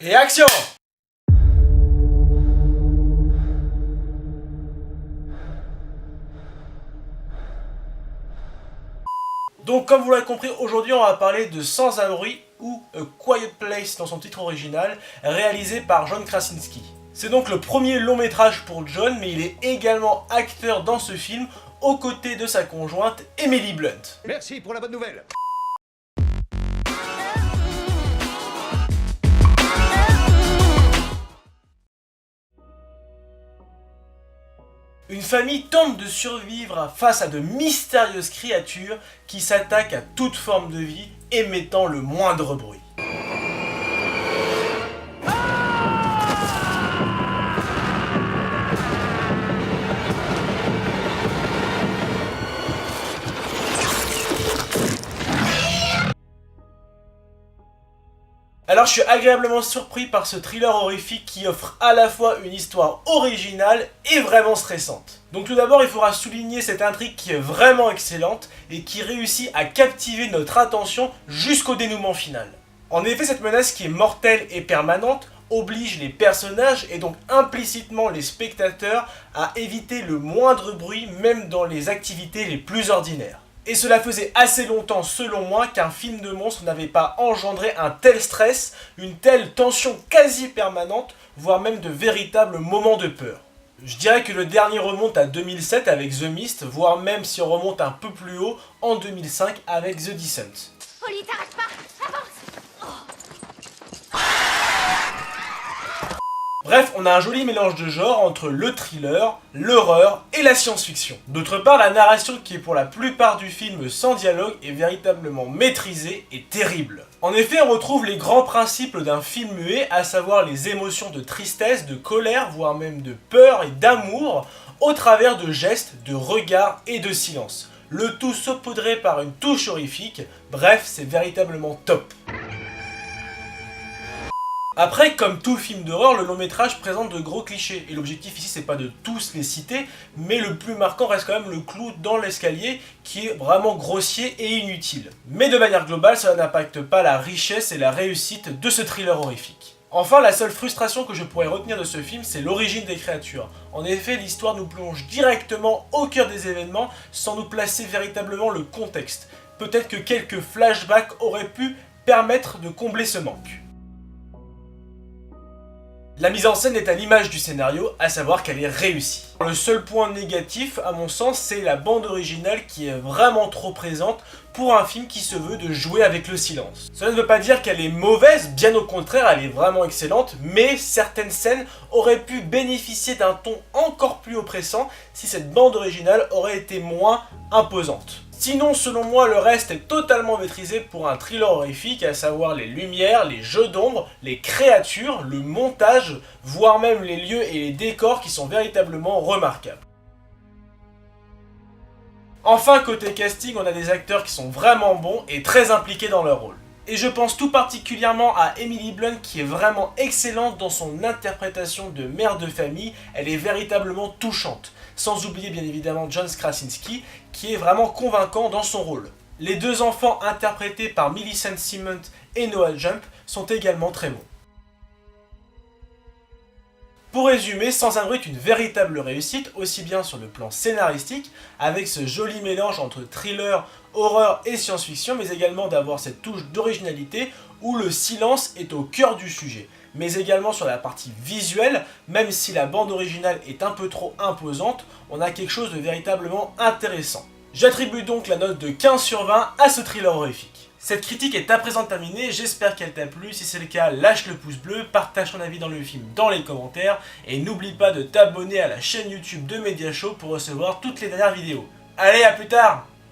Et action! Donc comme vous l'avez compris, aujourd'hui on va parler de Sans un bruit ou A Quiet Place dans son titre original, réalisé par John Krasinski. C'est donc le premier long métrage pour John, mais il est également acteur dans ce film, aux côtés de sa conjointe Emily Blunt. Merci pour la bonne nouvelle. Une famille tente de survivre face à de mystérieuses créatures qui s'attaquent à toute forme de vie, émettant le moindre bruit. Alors je suis agréablement surpris par ce thriller horrifique qui offre à la fois une histoire originale et vraiment stressante. Donc tout d'abord il faudra souligner cette intrigue qui est vraiment excellente et qui réussit à captiver notre attention jusqu'au dénouement final. En effet, cette menace qui est mortelle et permanente oblige les personnages et donc implicitement les spectateurs à éviter le moindre bruit même dans les activités les plus ordinaires. Et cela faisait assez longtemps, selon moi, qu'un film de monstre n'avait pas engendré un tel stress, une telle tension quasi permanente, voire même de véritables moments de peur. Je dirais que le dernier remonte à 2007 avec The Mist, voire même si on remonte un peu plus haut, en 2005 avec The Descent. Polly, t'arrêtes pas, avance. Bref, on a un joli mélange de genres entre le thriller, l'horreur et la science-fiction. D'autre part, la narration qui est pour la plupart du film sans dialogue est véritablement maîtrisée et terrible. En effet, on retrouve les grands principes d'un film muet, à savoir les émotions de tristesse, de colère, voire même de peur et d'amour, au travers de gestes, de regards et de silence. Le tout saupoudré par une touche horrifique, bref, c'est véritablement top. Après, comme tout film d'horreur, le long métrage présente de gros clichés, et l'objectif ici c'est pas de tous les citer, mais le plus marquant reste quand même le clou dans l'escalier, qui est vraiment grossier et inutile. Mais de manière globale, cela n'impacte pas la richesse et la réussite de ce thriller horrifique. Enfin, la seule frustration que je pourrais retenir de ce film, c'est l'origine des créatures. En effet, l'histoire nous plonge directement au cœur des événements, sans nous placer véritablement le contexte. Peut-être que quelques flashbacks auraient pu permettre de combler ce manque. La mise en scène est à l'image du scénario, à savoir qu'elle est réussie. Le seul point négatif, à mon sens, c'est la bande originale qui est vraiment trop présente pour un film qui se veut de jouer avec le silence. Cela ne veut pas dire qu'elle est mauvaise, bien au contraire, elle est vraiment excellente, mais certaines scènes auraient pu bénéficier d'un ton encore plus oppressant si cette bande originale aurait été moins imposante. Sinon, selon moi, le reste est totalement maîtrisé pour un thriller horrifique, à savoir les lumières, les jeux d'ombre, les créatures, le montage, voire même les lieux et les décors qui sont véritablement remarquables. Enfin, côté casting, on a des acteurs qui sont vraiment bons et très impliqués dans leur rôle. Et je pense tout particulièrement à Emily Blunt qui est vraiment excellente dans son interprétation de mère de famille, elle est véritablement touchante. Sans oublier bien évidemment John Krasinski qui est vraiment convaincant dans son rôle. Les deux enfants interprétés par Millicent Simmonds et Noah Jupe sont également très bons. Pour résumer, Sans un bruit est une véritable réussite, aussi bien sur le plan scénaristique, avec ce joli mélange entre thriller, horreur et science-fiction, mais également d'avoir cette touche d'originalité où le silence est au cœur du sujet. Mais également sur la partie visuelle, même si la bande originale est un peu trop imposante, on a quelque chose de véritablement intéressant. J'attribue donc la note de 15 sur 20 à ce thriller horrifique. Cette critique est à présent terminée, j'espère qu'elle t'a plu, si c'est le cas lâche le pouce bleu, partage ton avis dans le film dans les commentaires et n'oublie pas de t'abonner à la chaîne YouTube de Mediashow pour recevoir toutes les dernières vidéos. Allez, à plus tard!